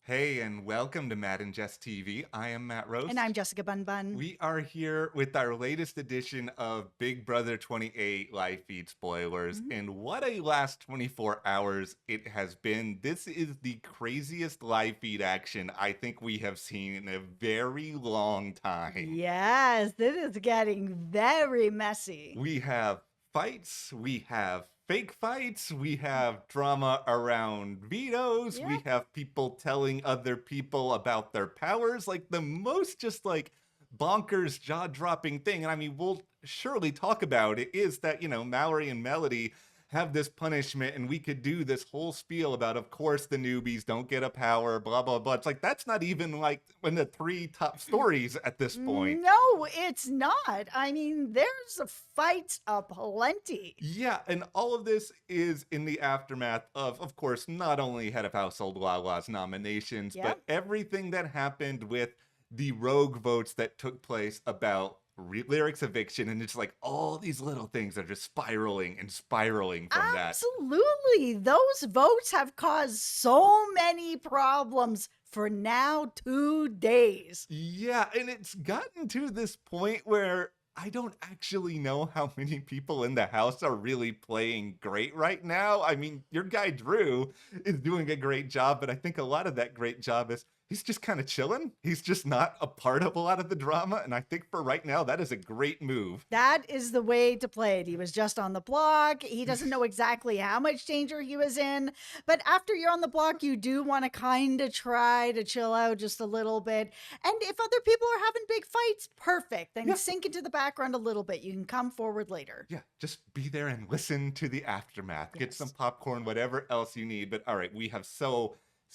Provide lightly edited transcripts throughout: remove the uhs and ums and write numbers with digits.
Hey, and welcome to Matt and Jess TV. I am Matt And I'm Roast. Jessica Bun Bun. We are here with our latest edition of Big Brother 28 live feed spoilers. Mhm. And what a last 24 hours it has been. This is the craziest live feed action I think we have seen in a very long time. Yes, this is getting very messy. We have fights, we have fake fights, we have drama around vetoes, we Yeah, have people telling other people about their powers, like the most just like bonkers jaw-dropping thing. And I mean, we'll surely talk about it, is that, Mallory and Melody have this punishment, and we could do this whole spiel about, of course, the newbies don't get a power, blah blah blah. It's like that's not even like one of the three top stories at this point. no, it's not. I mean, there's fights aplenty. Yeah, and all of this is in the aftermath of course, not only Head of Household Lala's nominations, Yep. but everything that happened with the rogue votes that took place about Lyrics eviction, and it's like all these little things are just spiraling and spiraling from that. Absolutely. Those votes have caused so many problems for now 2 days. Yeah, and it's gotten to this point where I don't actually know how many people in the house are really playing great right now. I mean, your guy Drew is doing a great job, but I think a lot of that great job is he's just kind of chilling. He's just not a part of a lot of the drama. And I think for right now, that is a great move. That is the way to play it. He was just on the block. He doesn't know exactly how much danger he was in. But after you're on the block, you do want to kind of try to chill out just a little bit. And if other people are having big fights, perfect. Then Yeah. sink into the background a little bit. You can come forward later. Yeah, just be there and listen to the aftermath. Get some Yes. popcorn, whatever else you need. But all right, we have so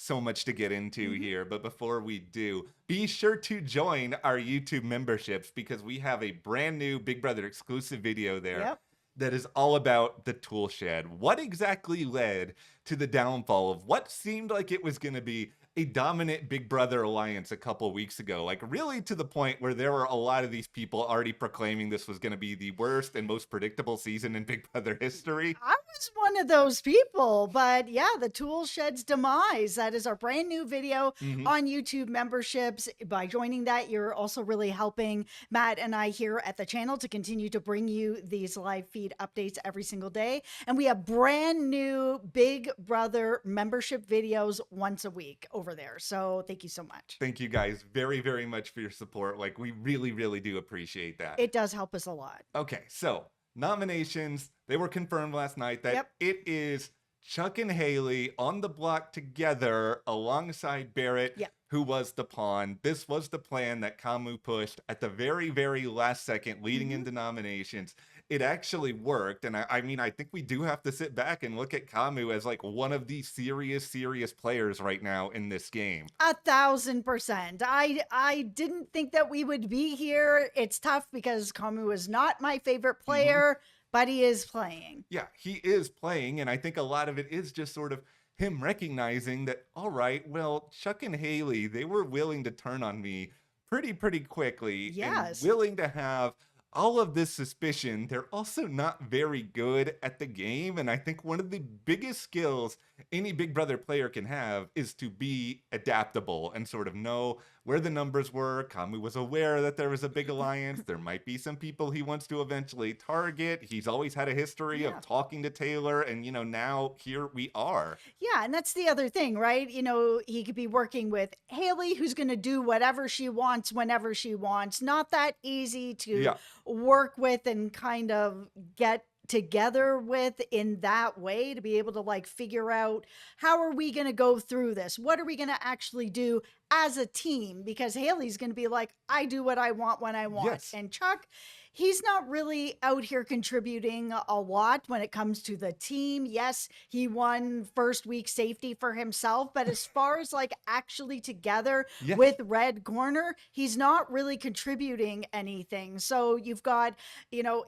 much to get into Mhm. here. But before we do, be sure to join our YouTube memberships because we have a brand new Big Brother exclusive video there Yep. that is all about the tool shed. What exactly led to the downfall of what seemed like it was going to be a dominant Big Brother alliance a couple weeks ago? Like, really, to the point where there were a lot of these people already proclaiming this was going to be the worst and most predictable season in Big Brother history. I was one of those people, but yeah, the tool shed's demise. That is our brand new video Mhm. on YouTube memberships. By joining that, you're also really helping Matt and I here at the channel to continue to bring you these live feed updates every single day. And we have brand new Big Brother membership videos once a week over there. So thank you so much. Thank you guys very, very much for your support. Like, we really, really do appreciate that. It does help us a lot. Okay, so nominations, they were confirmed last night that Yep. it is Chuck and Haley on the block together alongside Barrett, Yep. who was the pawn. This was the plan that Kamu pushed at the very, very last second leading Mhm. into nominations. It actually worked. And I mean, I think we do have to sit back and look at Kamu as like one of the serious players right now in this game. 1,000%. I didn't think that we would be here. It's tough because Kamu is not my favorite player, but he is playing. Yeah, he is playing, and I think a lot of it is just sort of him recognizing that, all right, well, Chuck and Haley, they were willing to turn on me pretty quickly and Yes. willing to have all of this suspicion. They're also not very good at the game, and I think one of the biggest skills any Big Brother player can have is to be adaptable and sort of know where the numbers were. Kamu was aware that there was a big alliance. There might be some people he wants to eventually target. He's always had a history Yeah. of talking to Taylor, and now here we are. Yeah, and that's the other thing, right? He could be working with Haley, who's going to do whatever she wants whenever she wants. Not that easy to Yeah. work with and kind of get together with in that way to be able to like figure out how are we going to go through this? What are we going to actually do as a team? Because Haley's going to be like, I do what I want when I want. Yes. And Chuck, he's not really out here contributing a lot when it comes to the team. Yes, he won first week safety for himself, but as far as like actually together Yes. with Red Corner, he's not really contributing anything. So you've got,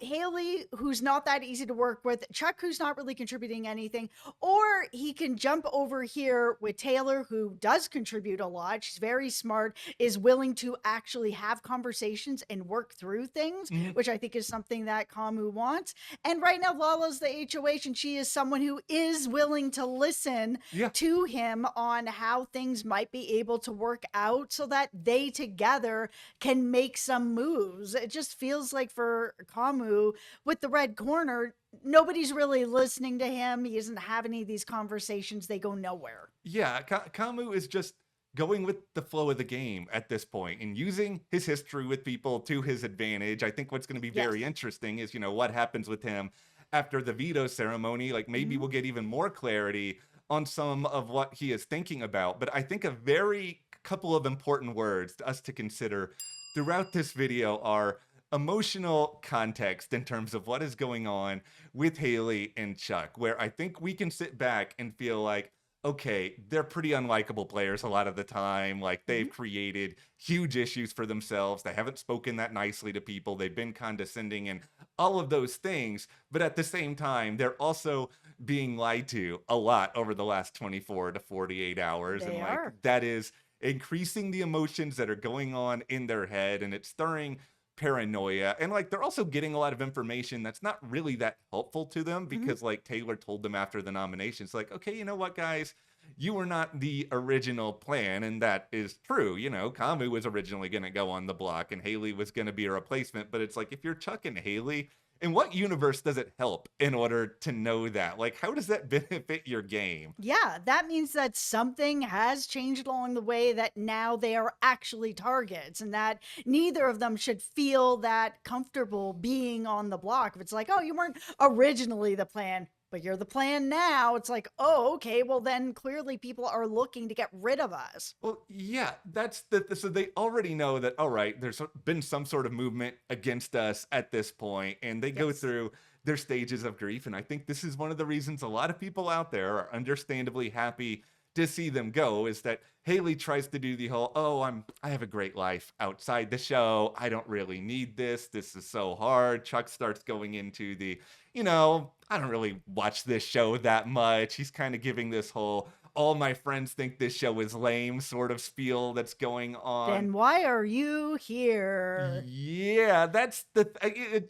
Haley, who's not that easy to work with, Chuck, who's not really contributing anything, or he can jump over here with Taylor, who does contribute a lot. She's very smart, is willing to actually have conversations and work through things. Mhm. which I think is something that Kamu wants. And right now, Lala's the HOH, and she is someone who is willing to listen Yeah. to him on how things might be able to work out so that they together can make some moves. It just feels like for Kamu with the red corner, nobody's really listening to him. He doesn't have any of these conversations. They go nowhere. Yeah, Kamu is just going with the flow of the game at this point and using his history with people to his advantage. I think what's going to be very Yes. interesting is, what happens with him after the veto ceremony. Like maybe Mhm. we'll get even more clarity on some of what he is thinking about. But I think a very couple of important words to us to consider throughout this video are emotional context in terms of what is going on with Haley and Chuck, where I think we can sit back and feel like, okay, they're pretty unlikable players a lot of the time. Like they've Mhm. created huge issues for themselves. They haven't spoken that nicely to people. They've been condescending and all of those things. But at the same time, they're also being lied to a lot over the last 24 to 48 hours. And They like are. that is increasing the emotions that are going on in their head, and it's stirring paranoia. And like they're also getting a lot of information that's not really that helpful to them, Mhm. because like Taylor told them after the nominations, like, okay, you know what, guys, you were not the original plan. And that is true. Kamu was originally going to go on the block and Haley was going to be a replacement. But it's like, if you're Chuck and Haley, in what universe does it help in order to know that? Like, how does that benefit your game? Yeah, that means that something has changed along the way, that now they are actually targets, and that neither of them should feel that comfortable being on the block. If it's like, oh, you weren't originally the plan, but you're the plan now, it's like, oh, okay, well, then clearly people are looking to get rid of us. Well, yeah, that's so they already know that, all right, there's been some sort of movement against us at this point, and they go Yes. through their stages of grief. And I think this is one of the reasons a lot of people out there are understandably happy to see them go, is that Haley tries to do the whole, oh, I have a great life outside the show. I don't really need this. This is so hard. Chuck starts going into the, I don't really watch this show that much. He's kind of giving this whole, all my friends think this show is lame sort of spiel that's going on. Then why are you here? Yeah, that's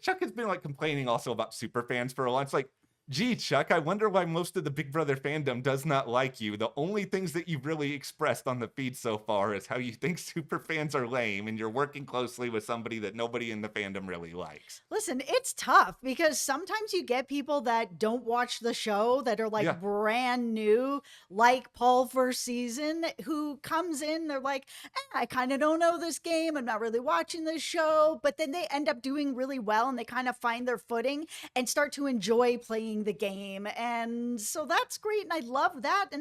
Chuck has been like complaining also about super fans for a while. It's like, gee, Chuck, I wonder why most of the Big Brother fandom does not like you. The only things that you've really expressed on the feed so far is how you think super fans are lame, and you're working closely with somebody that nobody in the fandom really likes. Listen, it's tough because sometimes you get people that don't watch the show, that are like Yeah. brand new, like Paul first season, who comes in, they're like, I kind of don't know this game. I'm not really watching this show. But then they end up doing really well and they kind of find their footing and start to enjoy playing the game. And so that's great. And I love that.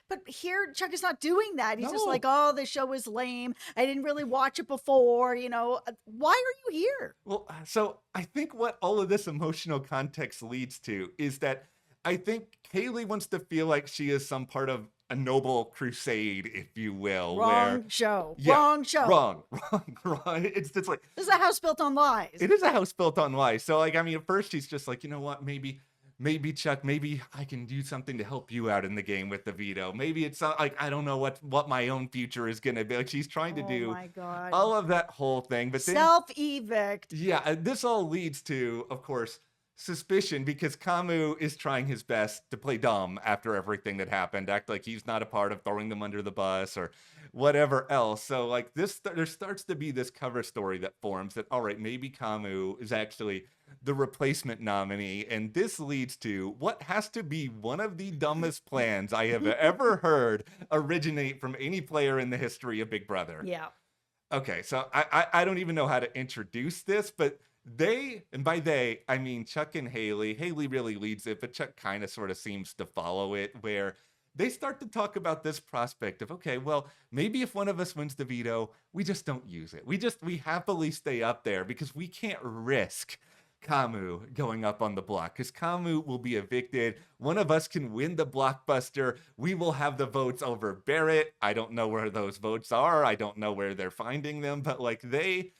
But here, Chuck is not doing that. He's just No. like, oh, this show is lame. I didn't really watch it before. Why are you here? Well, so I think what all of this emotional context leads to is that I think Kaylee wants to feel like she is some part of a noble crusade, if you will, where, Wrong show. yeah, Wrong show. wrong. It's just like, This is a house built on lies. it is a house built on lies. So like, I mean, at first she's just like, you know what, maybe Chuck, maybe I can do something to help you out in the game with the veto. Maybe it's like, I don't know what my own future is gonna be. Like she's trying to Oh do my God. all of that whole thing, but then Self-evict. yeah, this all leads to, of course, suspicion, because Kamu is trying his best to play dumb after everything that happened, act like he's not a part of throwing them under the bus or whatever else. So like there starts to be this cover story that forms that, all right, maybe Kamu is actually the replacement nominee, and this leads to what has to be one of the dumbest plans I have ever heard originate from any player in the history of Big Brother. Yeah. Okay, so I don't even know how to introduce this, but they, and by they, I mean Chuck and Haley. Haley really leads it, but Chuck kind of sort of seems to follow it, where they start to talk about this prospect of, okay, well, maybe if one of us wins the veto, we just don't use it. We happily stay up there because we can't risk Kamu going up on the block, because Kamu will be evicted. One of us can win the blockbuster. We will have the votes over Barrett. I don't know where those votes are. I don't know where they're finding them, but like the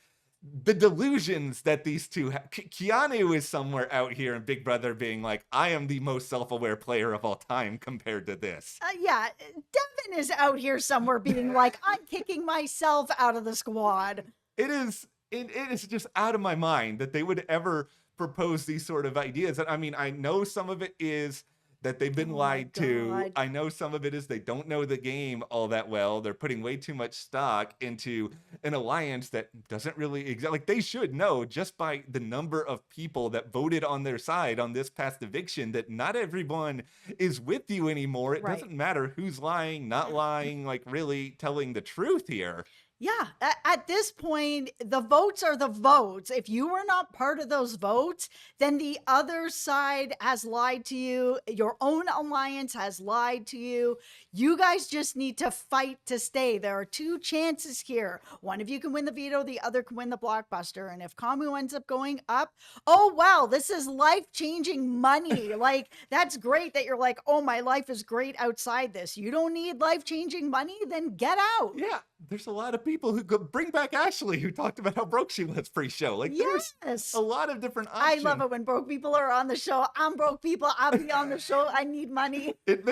delusions that these two Keanu is somewhere out here in Big Brother being like, I am the most self-aware player of all time compared to this. Yeah. Devin is out here somewhere being like, I'm kicking myself out of the squad. It is it is just out of my mind that they would ever propose these sort of ideas. And I mean, I know some of it is that they've been Oh my lied to. God. I know some of it is they don't know the game all that well. They're putting way too much stock into an alliance that doesn't really exist. Like they should know just by the number of people that voted on their side on this past eviction that not everyone is with you anymore. It Right. doesn't matter who's lying, not lying, like really telling the truth here. Yeah, at this point, the votes are the votes. If you were not part of those votes, then the other side has lied to you. Your own alliance has lied to you. You guys just need to fight to stay. There are two chances here. One of you can win the veto, the other can win the blockbuster. And if Kamu ends up going up, oh, wow, this is life changing money. Like, that's great that you're like, oh, my life is great outside this. You don't need life changing money? Then get out. Yeah, there's a lot of people who could bring back Ashley who talked about how broke she was pre-show. Like there's Yes. a lot of different I options. love it when broke people are on the show. I'm broke people. I'll be on the show. I need money. It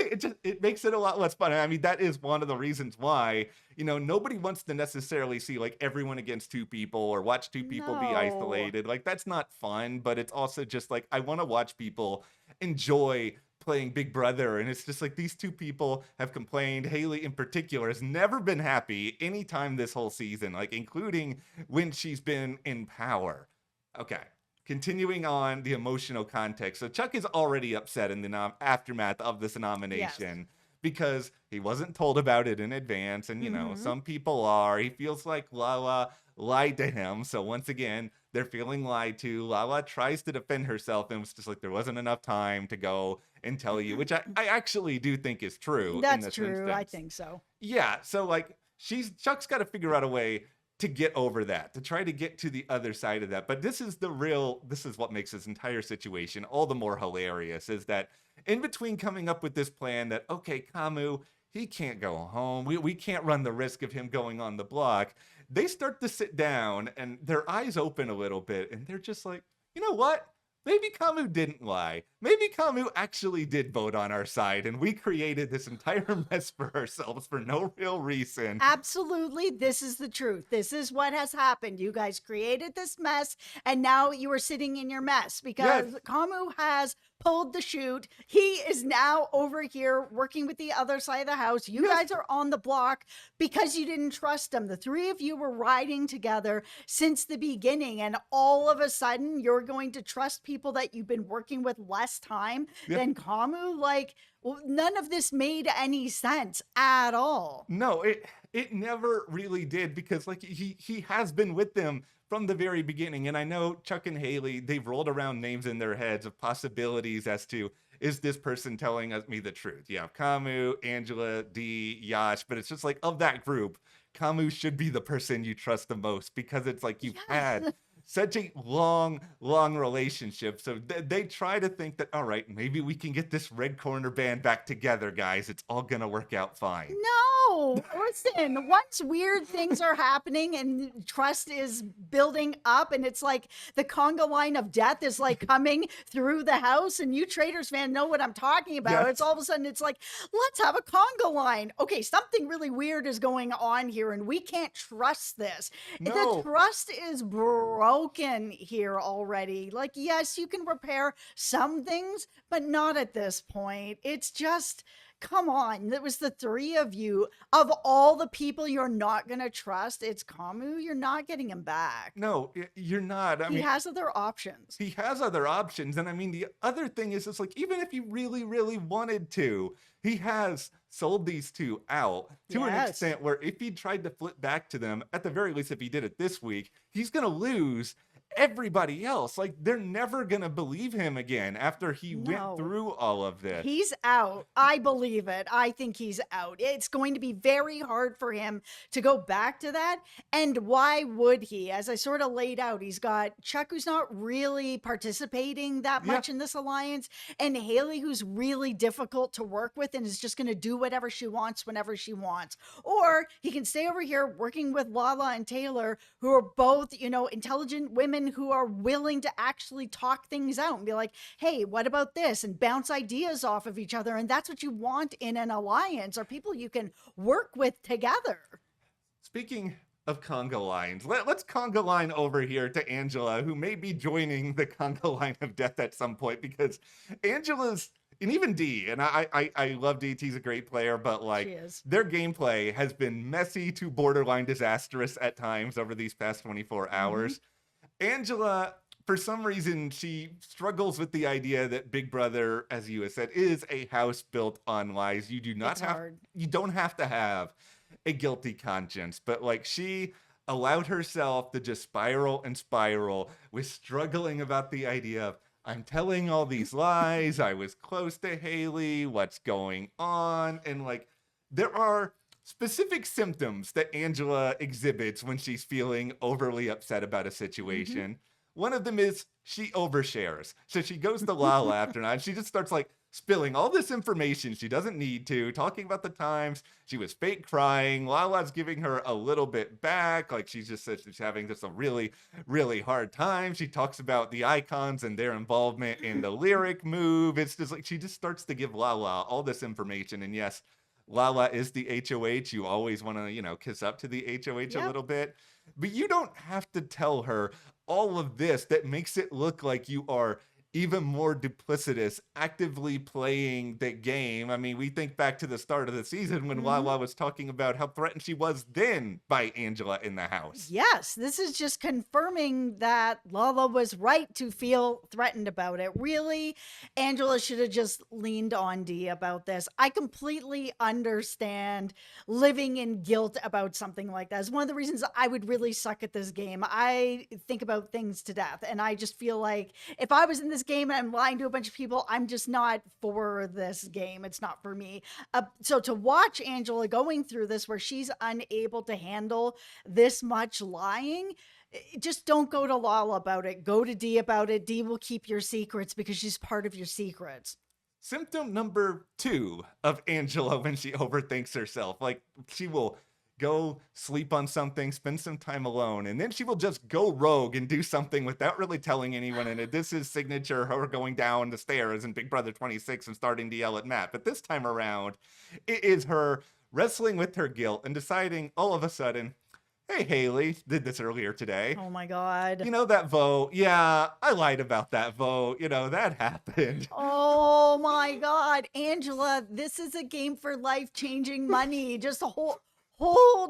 makes it a lot less fun. I mean, that is one of the reasons why, nobody wants to necessarily see like everyone against two people or watch two people be No. isolated. Like that's not fun, but it's also just like I want to watch people enjoy playing Big Brother. And it's just like these two people have complained. Haley in particular has never been happy anytime this whole season, like including when she's been in power. Okay. Continuing on the emotional context. So Chuck is already upset in the aftermath of this nomination because he wasn't told about it in advance. And, some people are. He feels like Lala lied to him. So once again, they're feeling lied to. Lala tries to defend herself and was just like, there wasn't enough time to go and tell you, which I actually do think is true. That's true. I think so. Yeah. So like Chuck's got to figure out a way to get over that, to try to get to the other side of that. But this is what makes this entire situation all the more hilarious is that in between coming up with this plan that, okay, Kamu, he can't go home. We can't run the risk of him going on the block. They start to sit down and their eyes open a little bit and they're just like, you know what? Maybe Kamu didn't lie. Maybe Kamu actually did vote on our side and we created this entire mess for ourselves for no real reason. Absolutely. This is the truth. This is what has happened. You guys created this mess and now you are sitting in your mess because Kamu has pulled the chute. He is now over here working with the other side of the house. You guys are on the block because you didn't trust him. The three of you were riding together since the beginning, and all of a sudden you're going to trust people that you've been working with less time than Kamu. Like, well, none of this made any sense at all. No, it never really did because like he has been with them from the very beginning. And I know Chuck and Haley, they've rolled around names in their heads of possibilities as to, is this person telling me the truth? Yeah, Kamu, Angela, Dee, Yash, but it's just like of that group, Kamu should be the person you trust the most because it's like you've had such a long relationship. So they try to think that, all right, maybe we can get this Red Corner band back together, guys. It's all going to work out fine. No, listen, once weird things are happening and trust is building up and it's like the conga line of death is like coming through the house and you Traders fan know what I'm talking about. Yes. It's all of a sudden it's like, let's have a conga line. Okay, something really weird is going on here and we can't trust this. No. The trust is broken here already. Like, yes, you can repair some things, but not at this point. It's just, come on. It was the three of you. Of all the people you're not going to trust, it's Kamu. You're not getting him back. No, you're not. I He mean, has other options. he has other options. And I mean, the other thing is, it's like, even if he really wanted to, he has sold these two out to an Yes. extent where if he tried to flip back to them, at the very least, if he did it this week, he's going to lose everybody else. Like, they're never going to believe him again after he No. went through all of this. He's out. I believe it. I think he's out. It's going to be very hard for him to go back to that. And why would he? As I sort of laid out, he's got Chuck, who's not really participating that much in this alliance, and Haley, who's really difficult to work with and is just going to do whatever she wants whenever she wants. Or he can stay over here working with Lala and Taylor, who are both, intelligent women who are willing to actually talk things out and be like, hey, what about this? And bounce ideas off of each other. And that's what you want in an alliance, are people you can work with together. Speaking of conga lines, let's conga line over here to Angela, who may be joining the conga line of death at some point, because Angela's, and even D, and I love D, he's a great player, but She like is. their gameplay has been messy to borderline disastrous at times over these past 24 Hmm. hours. Angela, for some reason, she struggles with the idea that Big Brother, as you have said, is a house built on lies. It's hard. You don't have to have a guilty conscience, but like she allowed herself to just spiral and spiral with struggling about the idea of, I'm telling all these lies, I was close to Haley, what's going on? And like there are specific symptoms that Angela exhibits when she's feeling overly upset about a Hmm. situation. One of them is she overshares. So she goes to Lala after night. She just starts like spilling all this information she doesn't need to, talking about the times she was fake crying. Lala's giving her a little bit back. Like she just says she's having just a really, really hard time. She talks about the icons and their involvement in the lyric move. It's just like she just starts to give Lala all this information. And yes, Lala is the HOH. You always want to, kiss up to the HOH a Yep. little bit. But you don't have to tell her all of this that makes it look like you are even more duplicitous, actively playing the game. I mean, we think back to the start of the season when Hmm. Lala was talking about how threatened she was then by Angela in the house. Yes, this is just confirming that Lala was right to feel threatened about it. Really, Angela should have just leaned on Dee about this. I completely understand living in guilt about something like that. It's one of the reasons I would really suck at this game. I think about things to death, and I just feel like if I was in this game and I'm lying to a bunch of people, I'm just not for this game. It's not for me. So to watch Angela going through this where she's unable to handle this much lying, just don't go to Lala about it. Go to Dee about it. Dee will keep your secrets because she's part of your secrets. Symptom number 2 of Angela when she overthinks herself. Like she will go sleep on something, spend some time alone, and then she will just go rogue and do something without really telling anyone. And this is signature her going down the stairs in Big Brother 26 and starting to yell at Matt. But this time around, it is her wrestling with her guilt and deciding all of a sudden, hey, Haley, did this earlier today. Oh my God. That vote. Yeah, I lied about that vote. That happened. Oh my God. Angela, this is a game for life changing money. Just hold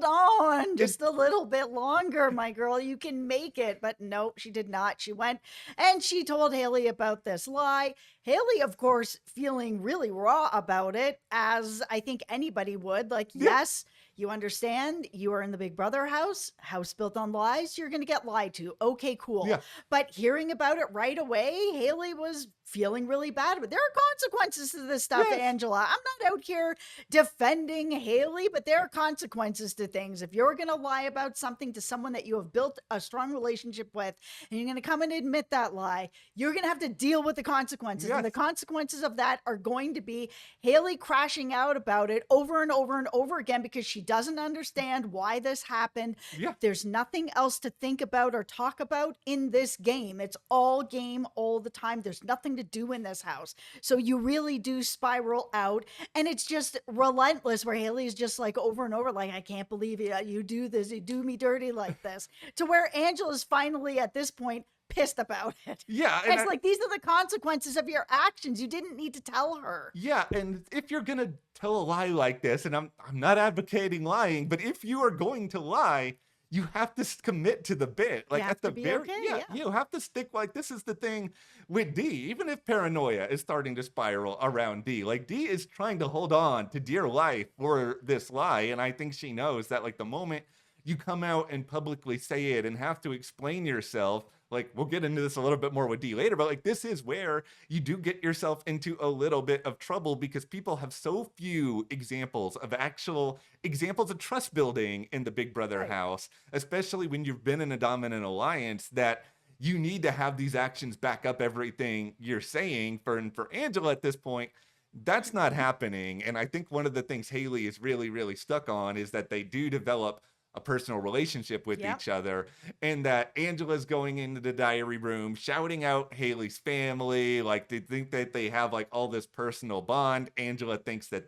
on It, just a little bit longer, my girl. You can make it. But nope, she did not. She went and she told Haley about this lie. Haley, of course, feeling really raw about it, as I think anybody would. Like, yeah, yes, you understand you are in the Big Brother house built on lies. You're going to get lied to. Okay, cool. yeah, But hearing about it right away, Haley was feeling really bad. But there are consequences to this stuff, yes. Angela. I'm not out here defending Haley, but there are consequences to things. If you're going to lie about something to someone that you have built a strong relationship with, and you're going to come and admit that lie, you're going to have to deal with the consequences. Yes. And the consequences of that are going to be Haley crashing out about it over and over and over again because she doesn't understand why this happened. Yeah. There's nothing else to think about or talk about in this game. It's all game all the time. There's nothing to do in this house. So you really do spiral out. And it's just relentless where Haley is just like over and over, like, I can't believe you do this. You do me dirty like this. To where Angela's finally at this point pissed about it. Yeah. And it's like, these are the consequences of your actions. You didn't need to tell her. Yeah, and if you're gonna tell a lie like this, and I'm not advocating lying, but if you are going to lie, you have to commit to the bit. You Like have at the to be very okay. yeah, Yeah. you have to stick. Like this is the thing with D. Even if paranoia is starting to spiral around D, like D is trying to hold on to dear life for this lie, and I think she knows that like the moment you come out and publicly say it and have to explain yourself, like we'll get into this a little bit more with D later, but like this is where you do get yourself into a little bit of trouble because people have so few examples of actual examples of trust building in the Big Brother Right. house, especially when you've been in a dominant alliance, that you need to have these actions back up everything you're saying. For Angela at this point, that's not happening. And I think one of the things Haley is really, really stuck on is that they do develop a personal relationship with Yep. each other, and that Angela's going into the diary room shouting out Haley's family, like they think that they have like all this personal bond. Angela thinks that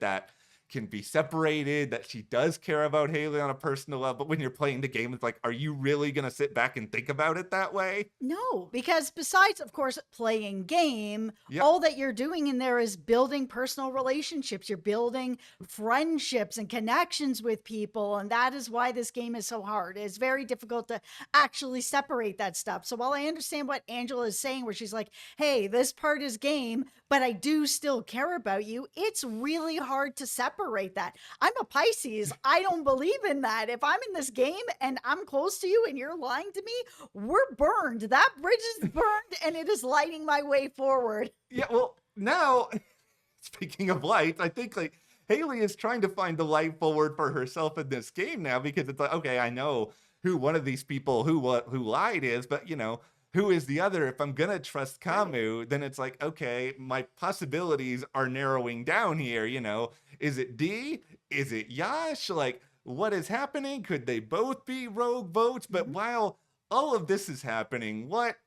can be separated, that she does care about Haley on a personal level. But when you're playing the game, it's like, are you really going to sit back and think about it that way? No, because besides, of course, playing game, Yep. all that you're doing in there is building personal relationships. You're building friendships and connections with people. And that is why this game is so hard. It's very difficult to actually separate that stuff. So while I understand what Angela is saying, where she's like, hey, this part is game, but I do still care about you, it's really hard to separate that. I'm a Pisces. I don't believe in that. If I'm in this game and I'm close to you and you're lying to me, we're burned. That bridge is burned and it is lighting my way forward. Yeah, well, now, speaking of light, I think like Haley is trying to find the light forward for herself in this game now, because it's like, okay, I know who one of these people who lied is, but who is the other? If I'm gonna trust Kamu, then it's like, okay, my possibilities are narrowing down here. Is it D? Is it Yash? Like, what is happening? Could they both be rogue votes? But while all of this is happening, what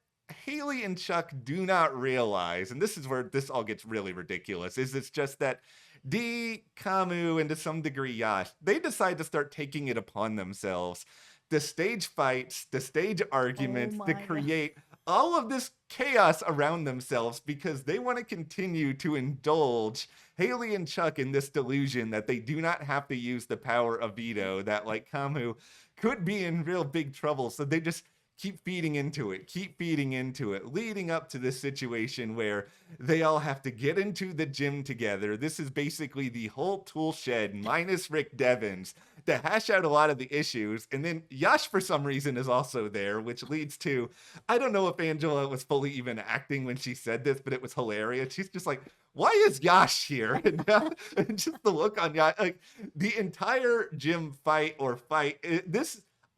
Haley and Chuck do not realize, and this is where this all gets really ridiculous, is it's just that D, Kamu, and to some degree Yash, they decide to start taking it upon themselves. The stage fights, the stage arguments, to create all of this chaos around themselves because they want to continue to indulge Haley and Chuck in this delusion that they do not have to use the power of veto, that like Kamu could be in real big trouble. So they just keep feeding into it, leading up to this situation where they all have to get into the gym together. This is basically the whole tool shed minus Rick Devens to hash out a lot of the issues. And then Yash, for some reason, is also there, which leads to, I don't know if Angela was fully even acting when she said this, but it was hilarious. She's just like, why is Yash here? And just the look on Yash, like the entire gym fight,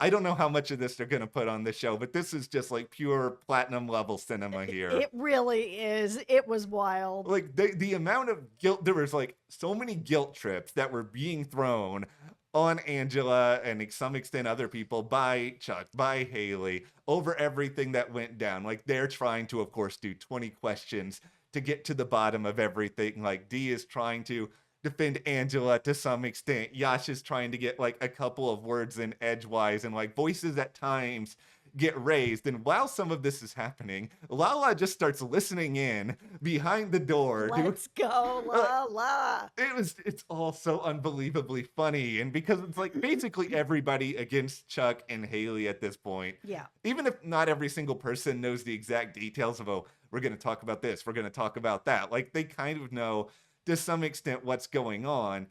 I don't know how much of this they're going to put on the show, but this is just like pure platinum level cinema here. It really is. It was wild. Like the amount of guilt, there was like so many guilt trips that were being thrown on Angela and to some extent other people by Chuck, by Haley, over everything that went down. Like they're trying to, of course, do 20 questions to get to the bottom of everything. Like D is trying to defend Angela to some extent. Yash is trying to get like a couple of words in edgewise, and like voices at times get raised. And while some of this is happening, Lala just starts listening in behind the door. Let's go, Lala. It's all so unbelievably funny. And because it's like basically everybody against Chuck and Haley at this point. Yeah. Even if not every single person knows the exact details of, oh, we're going to talk about this, we're going to talk about that. Like they kind of know to some extent what's going on.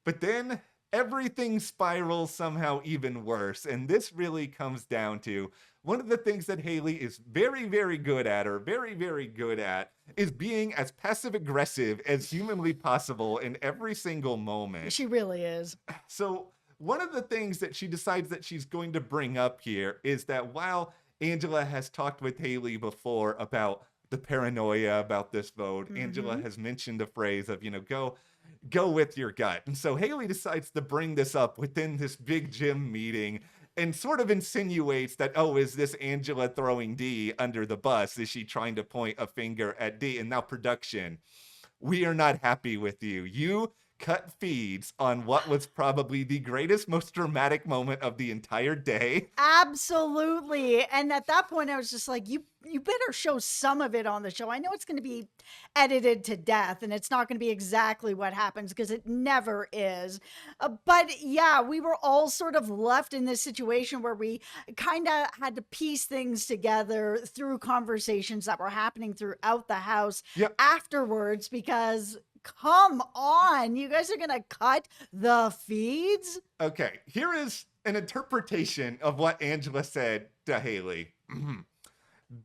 But then everything spirals somehow even worse. And this really comes down to one of the things that Haley is very, very good at, is being as passive aggressive as humanly possible in every single moment. She really is. So one of the things that she decides that she's going to bring up here is that while Angela has talked with Haley before about the paranoia about this vote, Angela has mentioned the phrase of, go with your gut. And so Haley decides to bring this up within this big gym meeting and sort of insinuates that, oh, is this Angela throwing D under the bus? Is she trying to point a finger at D? And now production, we are not happy with you. You cut feeds on what was probably the greatest, most dramatic moment of the entire day. Absolutely. And at that point, I was just like, you better show some of it on the show. I know it's going to be edited to death and it's not going to be exactly what happens because it never is. But yeah, we were all sort of left in this situation where we kind of had to piece things together through conversations that were happening throughout the house afterwards, because come on, you guys are going to cut the feeds? Okay, here is an interpretation of what Angela said to Haley.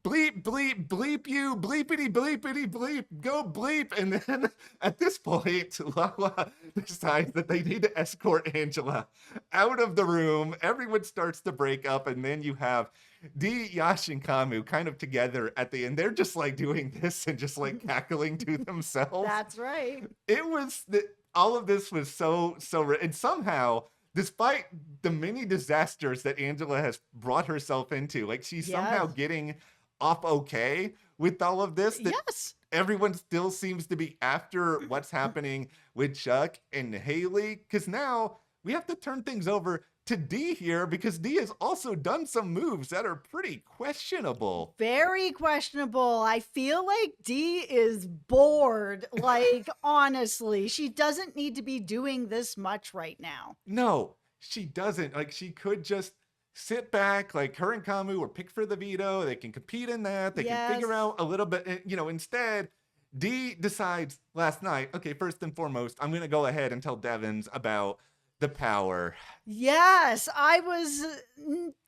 Bleep, bleep, bleep you, bleepity, bleepity, bleep, go bleep. And then at this point, Lala decides that they need to escort Angela out of the room. Everyone starts to break up, and then you have D, Yash, and Kamu kind of together at the end. They're just like doing this and just like cackling to themselves. That's right. It was all of this was so, and somehow, despite the many disasters that Angela has brought herself into, like she's somehow getting off okay. with all of this, that Yes. everyone still seems to be after what's happening with Chuck and Haley, because now we have to turn things over to D here, because D has also done some moves that are pretty questionable. Very questionable. I feel like Dee is bored. Like, honestly, she doesn't need to be doing this much right now. No, she doesn't. Like, she could just sit back, like her and Kamu were picked for the veto. They can compete in that. They can figure Yes. out a little bit, instead, D decides last night, okay, first and foremost, I'm going to go ahead and tell Devins about the power. Yes, I was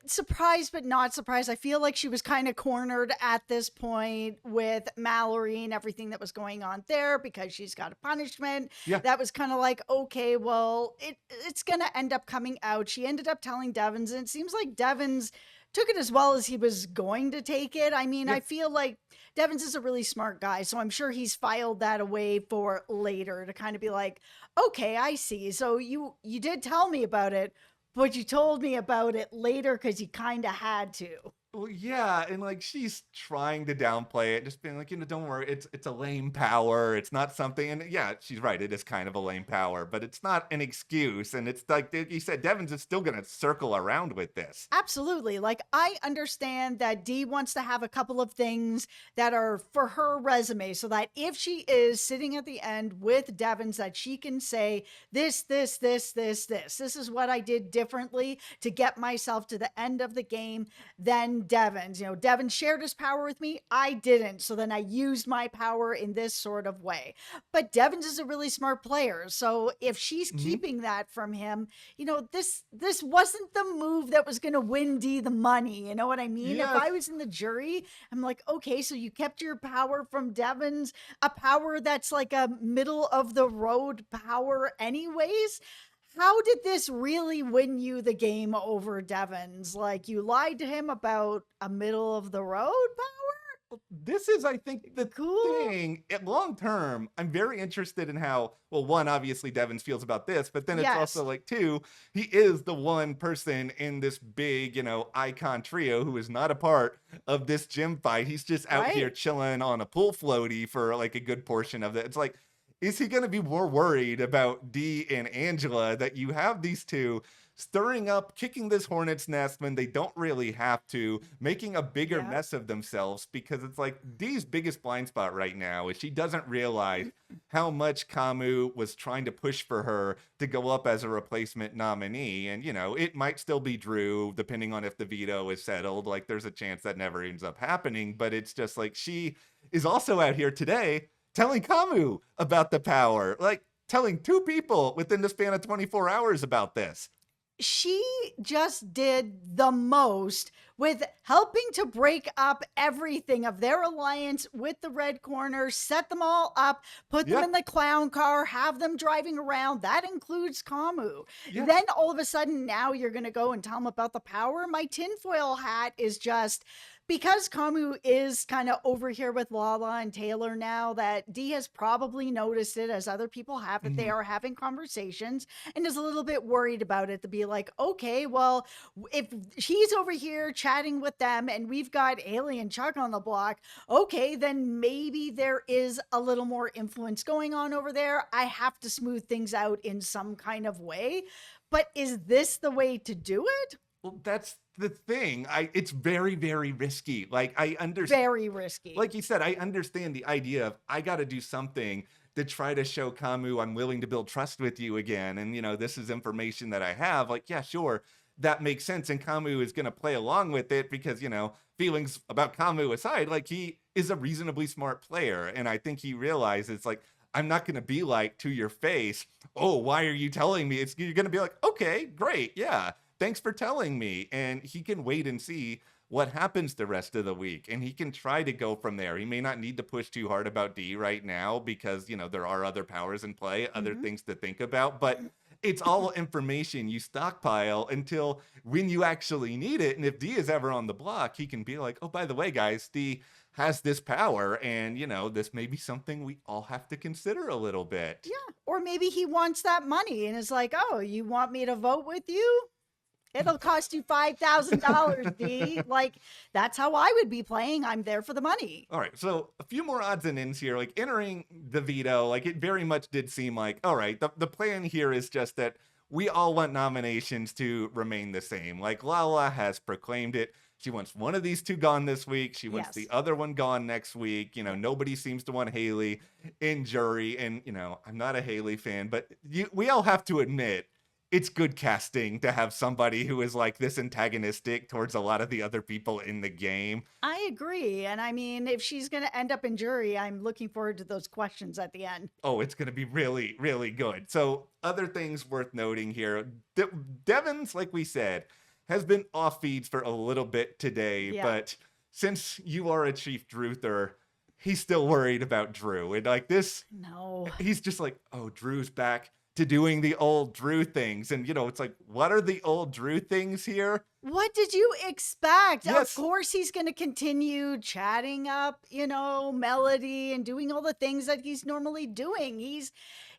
surprised, but not surprised. I feel like she was kind of cornered at this point with Mallory and everything that was going on there because she's got a punishment. Yeah. That was kind of like, okay, well, it's going to end up coming out. She ended up telling Devins, and it seems like Devins took it as well as he was going to take it. I mean, Yeah. I feel like Devins is a really smart guy, so I'm sure he's filed that away for later to kind of be like, okay, I see. So you did tell me about it, but you told me about it later because you kind of had to. Well, yeah, and like she's trying to downplay it, just being like, don't worry, it's a lame power. It's not something, and yeah, she's right. It is kind of a lame power, but it's not an excuse. And it's like you said, Devins is still gonna circle around with this. Absolutely. Like, I understand that Dee wants to have a couple of things that are for her resume so that if she is sitting at the end with Devins, that she can say, this is what I did differently to get myself to the end of the game than Devins. Devins shared his power with me. I didn't. So then I used my power in this sort of way. But Devins is a really smart player. So if she's keeping that from him, this wasn't the move that was going to win Dee the money. You know what I mean? Yes. If I was in the jury, I'm like, okay, so you kept your power from Devins, a power that's like a middle of the road power anyways. How did this really win you the game over Devins? Like, you lied to him about a middle of the road power? This is, I think, the Cool. thing. Long term, I'm very interested in how, well, one, obviously Devins feels about this, but then it's Yes. also like, two, he is the one person in this big, icon trio who is not a part of this gym fight. He's just out here Right. chilling on a pool floaty for like a good portion of it. It's like, is he going to be more worried about Dee and Angela that you have these two stirring up, kicking this hornet's nest when they don't really have to, making a bigger Yeah. mess of themselves? Because it's like Dee's biggest blind spot right now is she doesn't realize how much Kamu was trying to push for her to go up as a replacement nominee. And, it might still be Drew, depending on if the veto is settled. Like, there's a chance that never ends up happening. But it's just like she is also out here today telling Kamu about the power, like telling two people within the span of 24 hours about this. She just did the most with helping to break up everything of their alliance with the Red Corner, set them all up, put them Yeah. in the clown car, have them driving around. That includes Kamu. Yeah. Then all of a sudden, now you're going to go and tell them about the power. My tinfoil hat is just because Kamu is kind of over here with Lala and Taylor now, that Dee has probably noticed it as other people have it. They are having conversations and is a little bit worried about it to be like, okay, well, if he's over here chatting with them and we've got Haley and Chuck on the block, okay, then maybe there is a little more influence going on over there. I have to smooth things out in some kind of way. But is this the way to do it? Well, that's the thing. It's very, very risky. Like, I understand. Very risky. Like you said, I understand the idea of I got to do something to try to show Kamu I'm willing to build trust with you again. And, this is information that I have. Like, yeah, sure, that makes sense. And Kamu is going to play along with it because, feelings about Kamu aside, like, he is a reasonably smart player. And I think he realizes, like, I'm not going to be like to your face, oh, why are you telling me? You're going to be like, okay, great. Yeah. Thanks for telling me. And he can wait and see what happens the rest of the week. And he can try to go from there. He may not need to push too hard about D right now because, there are other powers in play, other things to think about. But it's all information you stockpile until when you actually need it. And if D is ever on the block, he can be like, oh, by the way, guys, D has this power. And, this may be something we all have to consider a little bit. Yeah. Or maybe he wants that money and is like, oh, you want me to vote with you? It'll cost you $5,000, D. Like, that's how I would be playing. I'm there for the money. All right, so a few more odds and ends here. Like entering the veto, like it very much did seem like, all right, the plan here is just that we all want nominations to remain the same. Like Lala has proclaimed it. She wants one of these two gone this week. She wants the Yes. other one gone next week. You know, Yeah. nobody seems to want Haley in jury. And, you know, I'm not a Haley fan, but we all have to admit it's good casting to have somebody who is like this antagonistic towards a lot of the other people in the game. I agree. And I mean, if she's going to end up in jury, I'm looking forward to those questions at the end. Oh, it's going to be really, really good. So, other things worth noting here. Devon's, like we said, has been off feeds for a little bit today, Yeah. but since you are a chief Druther, he's still worried about Drew. And like this, No. he's just like, oh, Drew's back to doing the old Drew things. And, you know, it's like, what are the old Drew things here? What did you expect? Yes. Of course, he's going to continue chatting up, Melody and doing all the things that he's normally doing.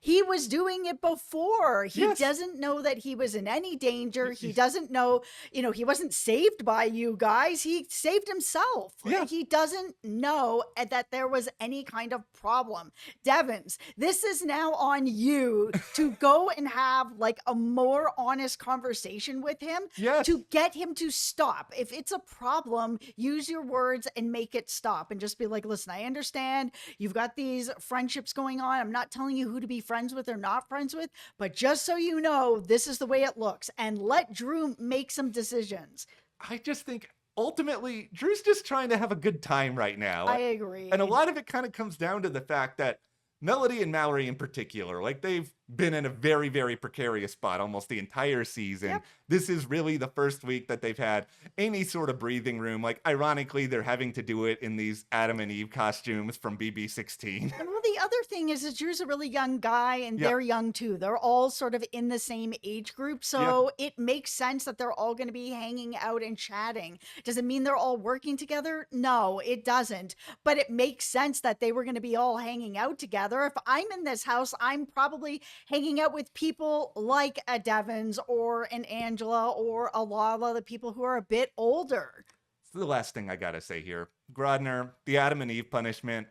He was doing it before. He Yes. doesn't know that he was in any danger. He doesn't know, he wasn't saved by you guys. He saved himself. Yeah. He doesn't know that there was any kind of problem. Devons, this is now on you to go and have like a more honest conversation with him. Yes. To get him to stop. If it's a problem, use your words and make it stop and just be like, listen, I understand you've got these friendships going on. I'm not telling you who to be friends with or not friends with, but just so you know, this is the way it looks, and let Drew make some decisions. I just think ultimately Drew's just trying to have a good time right now. I agree. And a lot of it kind of comes down to the fact that Melody and Mallory in particular, like they've been in a very, very precarious spot almost the entire season. Yep. This is really the first week that they've had any sort of breathing room. Like, ironically, they're having to do it in these Adam and Eve costumes from BB16. And well, the other thing is Drew's a really young guy and Yeah. they're young too. They're all sort of in the same age group. So it makes sense that they're all going to be hanging out and chatting. Does it mean they're all working together? No, it doesn't. But it makes sense that they were going to be all hanging out together. If I'm in this house, I'm probably hanging out with people like a Devons or an Angela or a Lala, the people who are a bit older. It's the last thing I gotta say here. Grodner, the Adam and Eve punishment.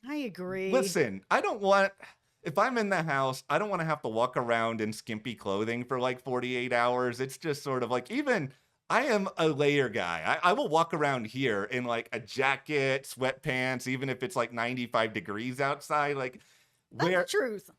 I agree. Listen, if I'm in the house, I don't want to have to walk around in skimpy clothing for like 48 hours. It's just sort of like, even I am a layer guy. I will walk around here in like a jacket, sweatpants, even if it's like 95 degrees outside. Like, That's the truth.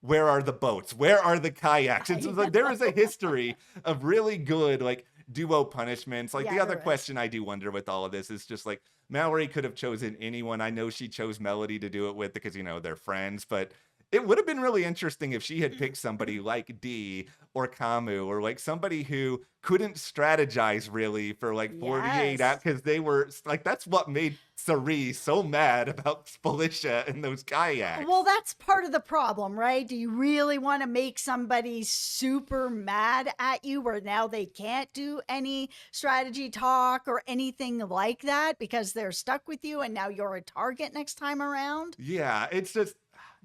where are the boats? Where are the kayaks? It's like there is a history of really good like duo punishments. Like Yeah, the other there is. question I do wonder with all of this is just like Mallory could have chosen anyone. I know she chose Melody to do it with because, you know, they're friends, but it would have been really interesting if she had picked somebody like Dee or Kamu or like somebody who couldn't strategize really for like 48 Yes. hours because they were like, that's what made Sari so mad about Felicia and those kayaks. Well, that's part of the problem, right? Do you really want to make somebody super mad at you where now they can't do any strategy talk or anything like that because they're stuck with you and now you're a target next time around? Yeah, it's just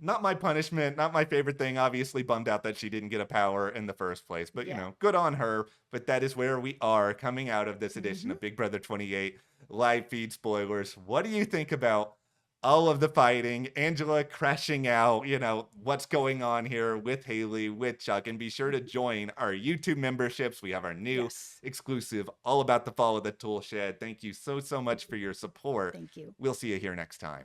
not my punishment, not my favorite thing. Obviously bummed out that she didn't get a power in the first place, but you Yeah. know, good on her. But that is where we are coming out of this edition Mm-hmm. of Big Brother 28 live feed spoilers. What do you think about all of the fighting, Angela crashing out, you know, what's going on here with Haley, with Chuck? And be sure to join our YouTube memberships. We have our new Yes. exclusive all about the fall of the tool shed. Thank you so much for your support. Thank you. We'll see you here next time.